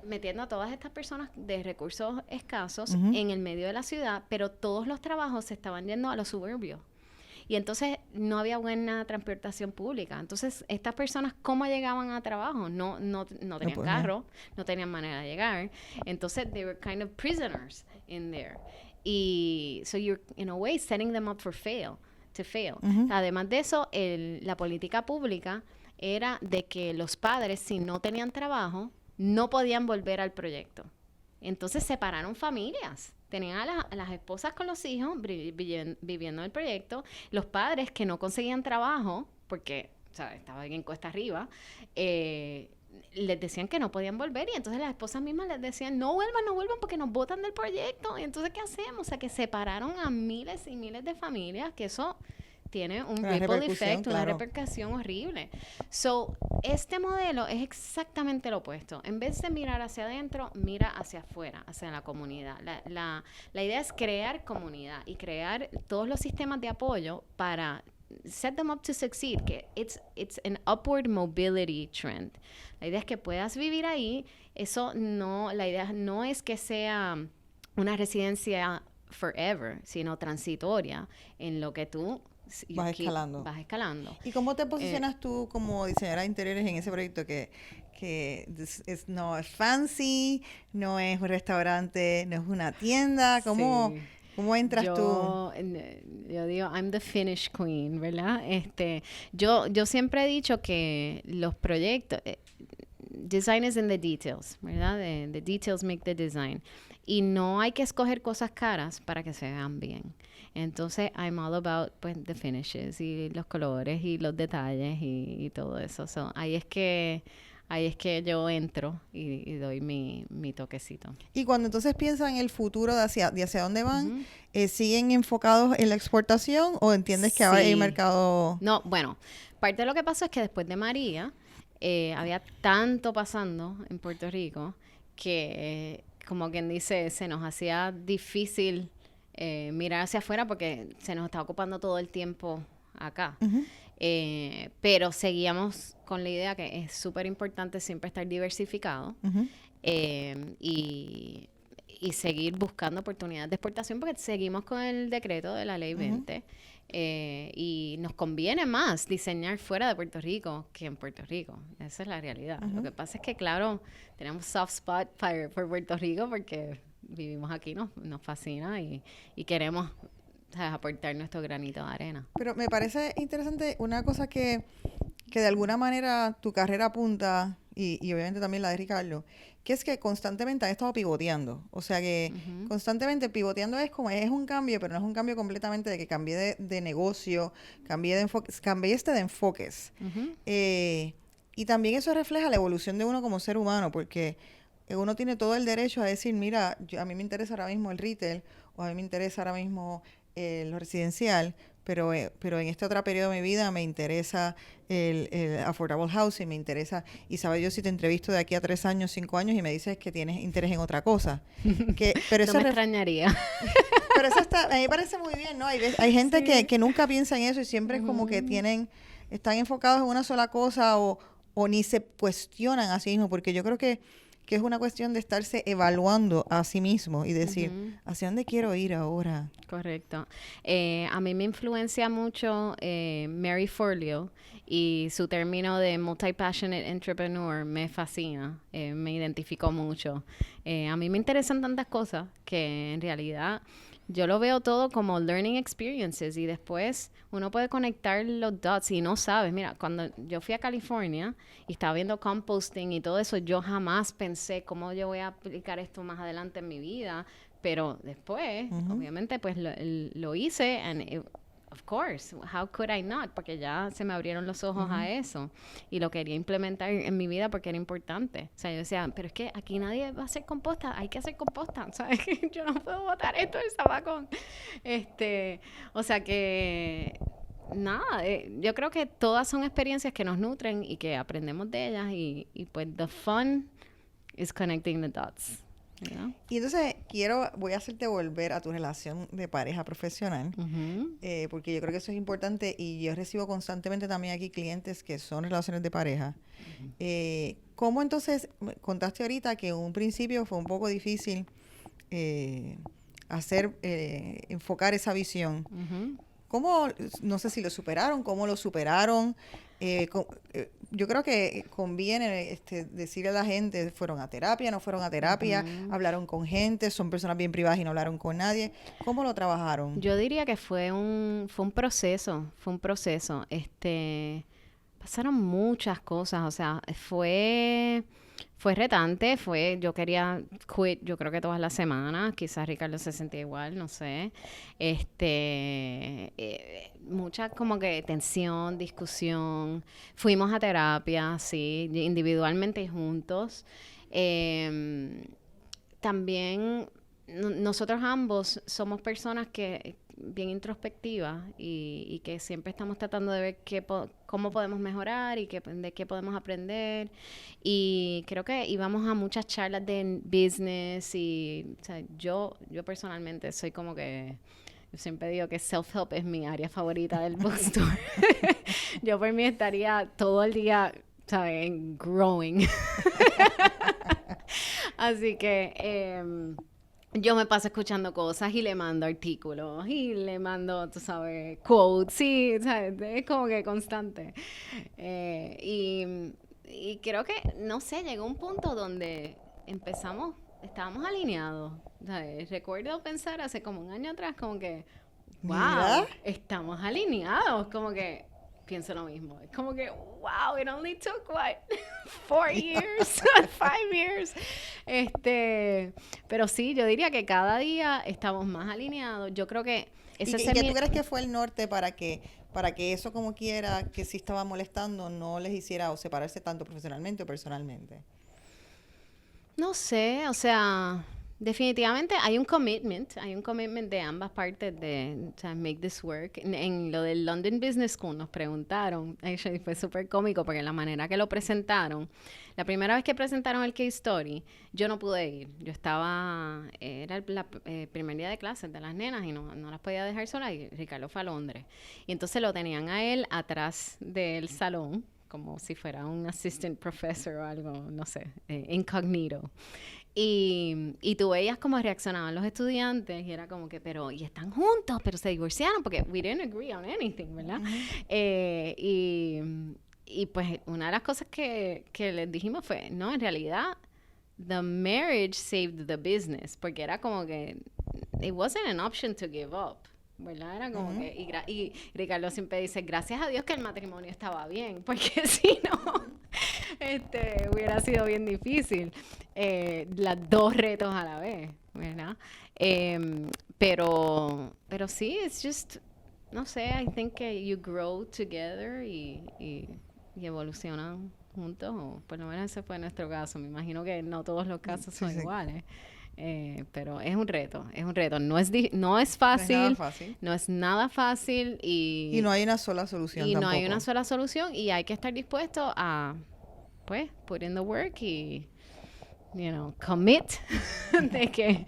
metiendo a todas estas personas de recursos escasos en el medio de la ciudad, pero todos los trabajos se estaban yendo a los suburbios. Y entonces no había buena transportación pública. Entonces, estas personas, ¿cómo llegaban a trabajo? No tenían podían. carro, no tenían manera de llegar. Entonces, they were kind of prisoners in there. Y so you're, in a way, setting them up to fail. Además de eso, la política pública era de que los padres, si no tenían trabajo, no podían volver al proyecto. Entonces separaron familias. Tenían a las esposas con los hijos viviendo el proyecto, los padres que no conseguían trabajo, porque estaban en cuesta arriba, les decían que no podían volver y entonces las esposas mismas les decían, no vuelvan porque nos botan del proyecto. Y entonces, ¿qué hacemos? O sea, que separaron a miles y miles de familias, que eso tiene un ripple effect, una repercusión horrible. So, este modelo es exactamente lo opuesto. En vez de mirar hacia adentro, mira hacia afuera, hacia la comunidad. La idea es crear comunidad y crear todos los sistemas de apoyo para set them up to succeed, que it's an upward mobility trend. La idea es que puedas vivir ahí. La idea no es que sea una residencia forever, sino transitoria, en lo que tú vas escalando. ¿Y cómo te posicionas tú como diseñadora de interiores en ese proyecto que no es fancy, no es un restaurante, no es una tienda? ¿Cómo entras tú? Yo digo, I'm the finish queen, ¿verdad? Yo siempre he dicho que los proyectos, design is in the details, ¿verdad? The details make the design. Y no hay que escoger cosas caras para que se vean bien. Entonces, I'm all about, pues, the finishes y los colores y los detalles y todo eso. So, ahí es que yo entro y doy mi toquecito. Y cuando entonces piensan en el futuro de hacia dónde van, ¿siguen enfocados en la exportación o entiendes que ahora hay mercado? No, bueno, parte de lo que pasó es que después de María, había tanto pasando en Puerto Rico que, como quien dice, se nos hacía difícil mirar hacia afuera porque se nos estaba ocupando todo el tiempo acá. Pero seguíamos con la idea que es súper importante siempre estar diversificado y seguir buscando oportunidades de exportación porque seguimos con el decreto de la ley 20 y nos conviene más diseñar fuera de Puerto Rico que en Puerto Rico. Esa es la realidad. Lo que pasa es que, claro, tenemos soft spot por Puerto Rico porque vivimos aquí, nos fascina y queremos aportar nuestro granito de arena. Pero me parece interesante una cosa que de alguna manera tu carrera apunta, y obviamente también la de Ricardo, que es que constantemente han estado pivoteando. O sea que constantemente pivoteando es un cambio, pero no es un cambio completamente de que cambié de negocio, cambié de enfoques. Y también eso refleja la evolución de uno como ser humano, porque uno tiene todo el derecho a decir, mira, a mí me interesa ahora mismo el retail, o a mí me interesa ahora mismo lo residencial, pero en este otro periodo de mi vida me interesa el affordable housing, me interesa, y sabes yo si te entrevisto de aquí a 3 años, 5 años y me dices que tienes interés en otra cosa. Pero no me extrañaría. Pero eso a mí me parece muy bien, ¿no? Hay gente que nunca piensa en eso y siempre es como que están enfocados en una sola cosa o ni se cuestionan a sí mismos, porque yo creo que es una cuestión de estarse evaluando a sí mismo y decir, ¿hacia dónde quiero ir ahora? Correcto. A mí me influencia mucho Mary Forleo y su término de multi-passionate entrepreneur me fascina, me identificó mucho. A mí me interesan tantas cosas que en realidad yo lo veo todo como learning experiences y después uno puede conectar los dots y no sabes. Mira, cuando yo fui a California y estaba viendo composting y todo eso, yo jamás pensé cómo yo voy a aplicar esto más adelante en mi vida. Pero después, obviamente, pues lo hice, of course, how could I not? Porque ya se me abrieron los ojos a eso y lo quería implementar en mi vida porque era importante. O sea, yo decía, pero es que aquí nadie va a hacer composta, hay que hacer composta, ¿sabes? Yo no puedo botar esto del zafacón. O sea que nada, yo creo que todas son experiencias que nos nutren y que aprendemos de ellas y pues the fun is connecting the dots. ¿No? Y entonces voy a hacerte volver a tu relación de pareja profesional, porque yo creo que eso es importante y yo recibo constantemente también aquí clientes que son relaciones de pareja. ¿Cómo entonces, contaste ahorita que en un principio fue un poco difícil enfocar esa visión? ¿Cómo, no sé si lo superaron, cómo lo superaron? Yo creo que conviene decirle a la gente, ¿fueron a terapia, no fueron a terapia? ¿Hablaron con gente? ¿Son personas bien privadas y no hablaron con nadie? ¿Cómo lo trabajaron? Yo diría que fue un proceso, pasaron muchas cosas, o sea, fue retante, yo quería quit, yo creo que todas las semanas, quizás Ricardo se sentía igual, no sé, mucha como que tensión, discusión, fuimos a terapia, sí, individualmente y juntos, también nosotros ambos somos personas que bien introspectivas y que siempre estamos tratando de ver cómo podemos mejorar y de qué podemos aprender. Y creo que íbamos a muchas charlas de business y o sea, yo personalmente soy como que yo siempre digo que self-help es mi área favorita del bookstore. Yo por mí estaría todo el día, ¿sabes? Growing. Así que yo me paso escuchando cosas y le mando artículos y le mando, tú sabes, quotes, sí, ¿sabes? Es como que constante. Y creo que, no sé, llegó un punto donde estábamos alineados, ¿sabes? Recuerdo pensar hace como un año atrás, como que, wow, Mira, estamos alineados, como que pienso lo mismo. Es como que, wow, it only took, what, 4 years, 5 years. Pero sí, yo diría que cada día estamos más alineados. Yo creo que ese ¿Y qué tú crees que fue el norte para que eso como quiera, que sí estaba molestando, no les hiciera o separarse tanto profesionalmente o personalmente? No sé, o sea, definitivamente hay un commitment de ambas partes de, o sea, make this work. En lo del London Business School nos preguntaron, actually fue súper cómico porque la manera que lo presentaron, la primera vez que presentaron el case story, yo no pude ir. Yo era el primer día de clases de las nenas y no las podía dejar solas y Ricardo fue a Londres. Y entonces lo tenían a él atrás del salón, como si fuera un assistant professor o algo, no sé, incognito. Y tú veías cómo reaccionaban los estudiantes y era como que, y están juntos, pero se divorciaron porque we didn't agree on anything, ¿verdad? Y pues una de las cosas que les dijimos fue, no, en realidad, the marriage saved the business, porque era como que, it wasn't an option to give up. ¿Verdad? Era como que... Y Ricardo siempre dice, gracias a Dios que el matrimonio estaba bien, porque si no, hubiera sido bien difícil. Las dos retos a la vez, ¿verdad? Pero sí, it's just... No sé, I think que you grow together y evolucionan juntos, o por lo menos ese fue nuestro caso. Me imagino que no todos los casos son iguales. Pero es un reto. No es fácil. No es nada fácil. Y no hay una sola solución tampoco. No hay una sola solución y hay que estar dispuesto a, pues, put in the work y, commit de que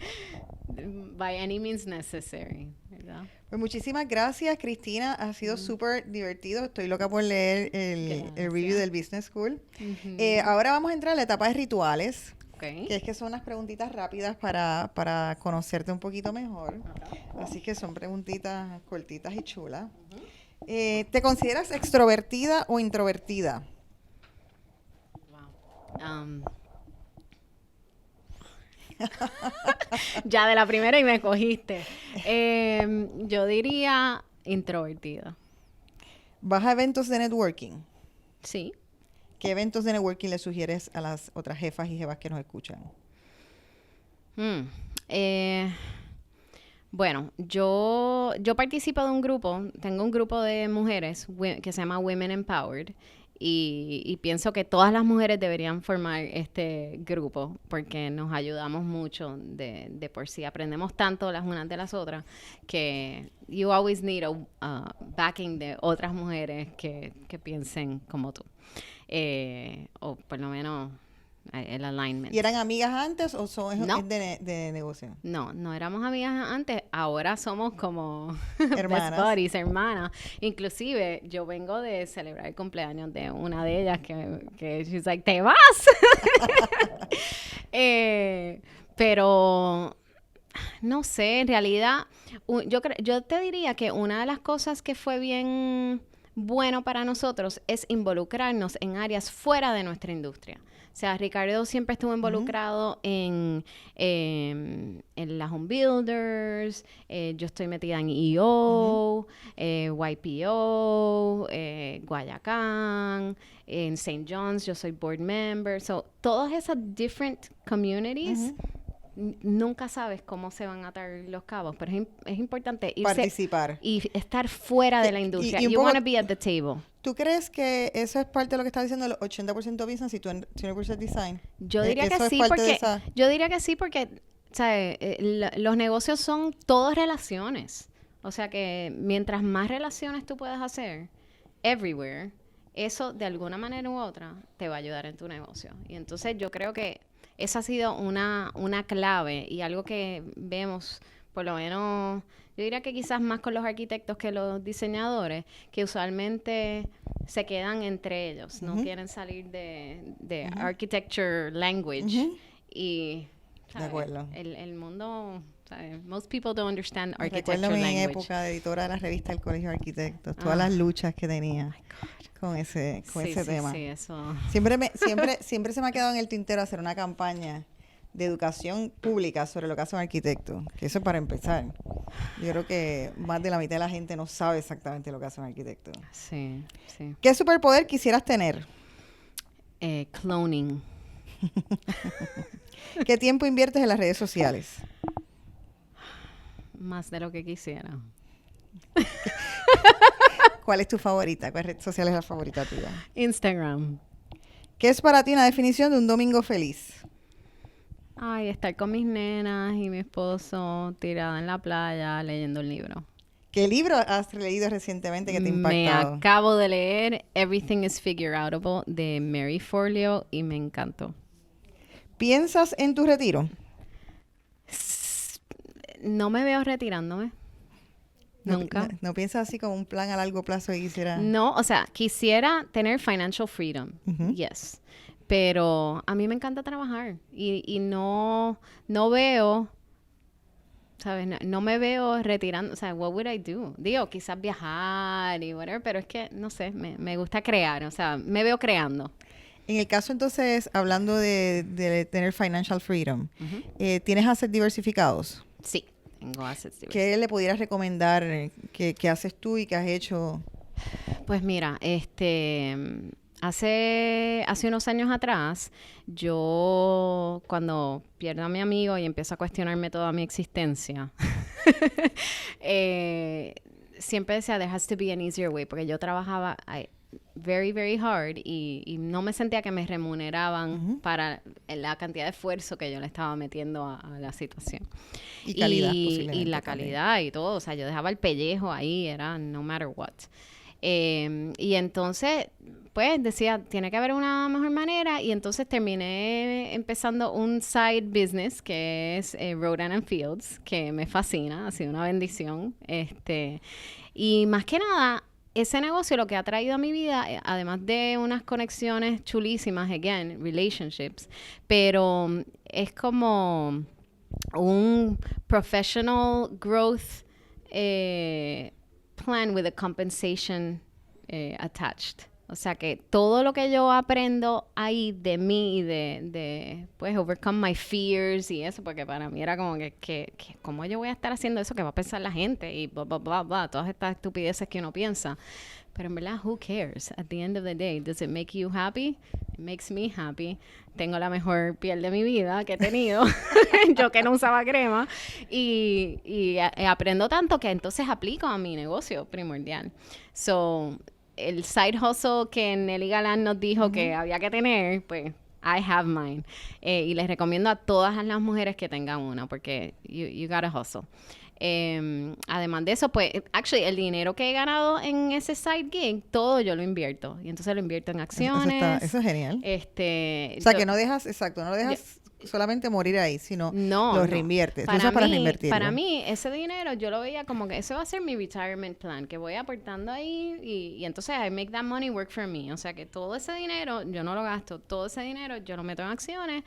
by any means necessary, ¿verdad? Pues muchísimas gracias, Cristina. Ha sido súper divertido. Estoy loca por leer el review del Business School. Ahora vamos a entrar a la etapa de rituales. Okay. Que son unas preguntitas rápidas para conocerte un poquito mejor. Así que son preguntitas cortitas y chulas. ¿Te consideras extrovertida o introvertida? Wow. Ya de la primera y me cogiste. Yo diría introvertida. ¿Vas a eventos de networking? Sí. ¿Qué eventos de networking le sugieres a las otras jefas y jefas que nos escuchan? Bueno, yo participo de un grupo, tengo un grupo de mujeres que se llama Women Empowered y pienso que todas las mujeres deberían formar este grupo porque nos ayudamos mucho de por sí, aprendemos tanto las unas de las otras que you always need a backing de otras mujeres que piensen como tú, o por lo menos el alignment. ¿Y eran amigas antes o son No. es de negocio? No éramos amigas antes, ahora somos como Hermanas. best buddies, hermanas. Inclusive, yo vengo de celebrar el cumpleaños de una de ellas que she's like, ¡te vas! Pero, no sé, en realidad, yo te diría que una de las cosas que fue bien bueno para nosotros es involucrarnos en áreas fuera de nuestra industria. O sea, Ricardo siempre estuvo involucrado en las home builders, yo estoy metida en EO, YPO, Guayacán, en St. John's yo soy board member. So, todas esas different communities, nunca sabes cómo se van a atar los cabos, pero es importante irse participar y estar fuera de la industria. y un You poco, want to be at the table. ¿Tú crees que eso es parte de lo que está diciendo el 80% business y 20% design? Yo diría que ¿Eso es sí, parte de porque esa? yo diría que sí porque ¿sabes? Los negocios son todos relaciones. O sea que mientras más relaciones tú puedas hacer everywhere, eso de alguna manera u otra te va a ayudar en tu negocio. Y entonces yo creo que esa ha sido una clave y algo que vemos, por lo menos, yo diría que quizás más con los arquitectos que los diseñadores, que usualmente se quedan entre ellos, no quieren salir de architecture language. Y, ¿sabes? De acuerdo. El mundo, ¿sabes? Most people don't understand Me architecture recuerdo mi language. época de editora de la revista del Colegio de Arquitectos, todas las luchas que tenía con ese tema. Sí, eso. Siempre se me ha quedado en el tintero hacer una campaña de educación pública sobre lo que hace un arquitecto, que eso es para empezar. Yo creo que más de la mitad de la gente no sabe exactamente lo que hace un arquitecto. Sí. ¿Qué superpoder quisieras tener? Cloning. ¿Qué tiempo inviertes en las redes sociales? Más de lo que quisiera. ¿Cuál es tu favorita? ¿Cuál red social es la favorita tuya? Instagram. ¿Qué es para ti una definición de un domingo feliz? Ay, estar con mis nenas y mi esposo tirada en la playa leyendo un libro. ¿Qué libro has leído recientemente que te ha impactado? Me acabo de leer Everything is Figureoutable de Mary Forleo y me encantó. ¿Piensas en tu retiro? No me veo retirándome. Nunca. ¿No piensas así como un plan a largo plazo que quisiera? No, o sea, quisiera tener financial freedom. Yes. Pero a mí me encanta trabajar y no veo, ¿sabes? No me veo retirando. O sea, what would I do? Digo, quizás viajar y whatever, pero es que, no sé, me gusta crear. O sea, me veo creando. En el caso, entonces, hablando de tener financial freedom, ¿tienes assets diversificados? Sí, tengo assets diversificados. ¿Qué le pudieras recomendar que haces tú y que has hecho? Pues mira, hace unos años atrás, yo cuando pierdo a mi amigo y empiezo a cuestionarme toda mi existencia, siempre decía, there has to be an easier way, porque yo trabajaba very, very hard y no me sentía que me remuneraban para la cantidad de esfuerzo que yo le estaba metiendo a la situación. Y calidad, posiblemente. Y la calidad y todo, o sea, yo dejaba el pellejo ahí, era no matter what. Y entonces, pues decía, tiene que haber una mejor manera, y entonces terminé empezando un side business que es Road and Fields, que me fascina, ha sido una bendición. Y más que nada, ese negocio lo que ha traído a mi vida, además de unas conexiones chulísimas, again, relationships, pero es como un professional growth plan with a compensation attached. O sea que todo lo que yo aprendo ahí de mí y de pues overcome my fears y eso, porque para mí era como que ¿cómo yo voy a estar haciendo eso? ¿Qué va a pensar la gente? Y bla, bla, bla, bla, todas estas estupideces que uno piensa. Pero en verdad, who cares? At the end of the day, does it make you happy? It makes me happy. Tengo la mejor piel de mi vida que he tenido. Yo que no usaba crema. Y aprendo tanto que entonces aplico a mi negocio primordial. So, el side hustle que Nelly Galán nos dijo que había que tener, pues I have mine. Y les recomiendo a todas las mujeres que tengan una, porque you gotta hustle. Además de eso, pues, actually, el dinero que he ganado en ese side gig, todo yo lo invierto. Y entonces lo invierto en acciones. Eso es genial. O sea, que no dejas solamente morir ahí, sino lo reinviertes. Tú usas para reinvertir. Para mí, ese dinero, yo lo veía como que ese va a ser mi retirement plan, que voy aportando ahí y entonces I make that money work for me. O sea, que todo ese dinero, yo no lo gasto. Todo ese dinero, yo lo meto en acciones.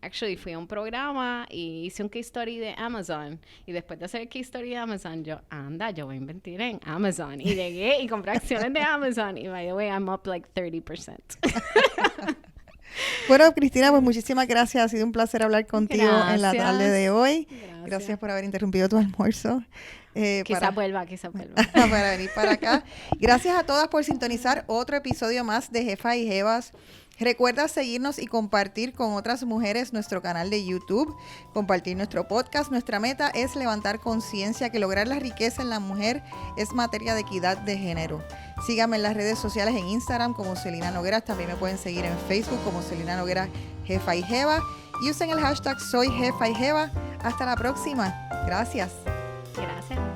Actually, fui a un programa y hice un case study de Amazon. Y después de hacer el case study de Amazon, yo voy a invertir en Amazon. Y llegué y compré acciones de Amazon. Y by the way, I'm up like 30%. Bueno, Cristina, pues muchísimas gracias. Ha sido un placer hablar contigo en la tarde de hoy. Gracias por haber interrumpido tu almuerzo. Quizá vuelva. Para venir para acá. Gracias a todas por sintonizar otro episodio más de Jefas y Jevas. Recuerda seguirnos y compartir con otras mujeres nuestro canal de YouTube, compartir nuestro podcast. Nuestra meta es levantar conciencia que lograr la riqueza en la mujer es materia de equidad de género. Síganme en las redes sociales en Instagram como Celina Nogueras. También me pueden seguir en Facebook como Celina Nogueras Jefa y Jeva. Y usen el hashtag Soy Jefa y Jeva. Hasta la próxima. Gracias. Gracias.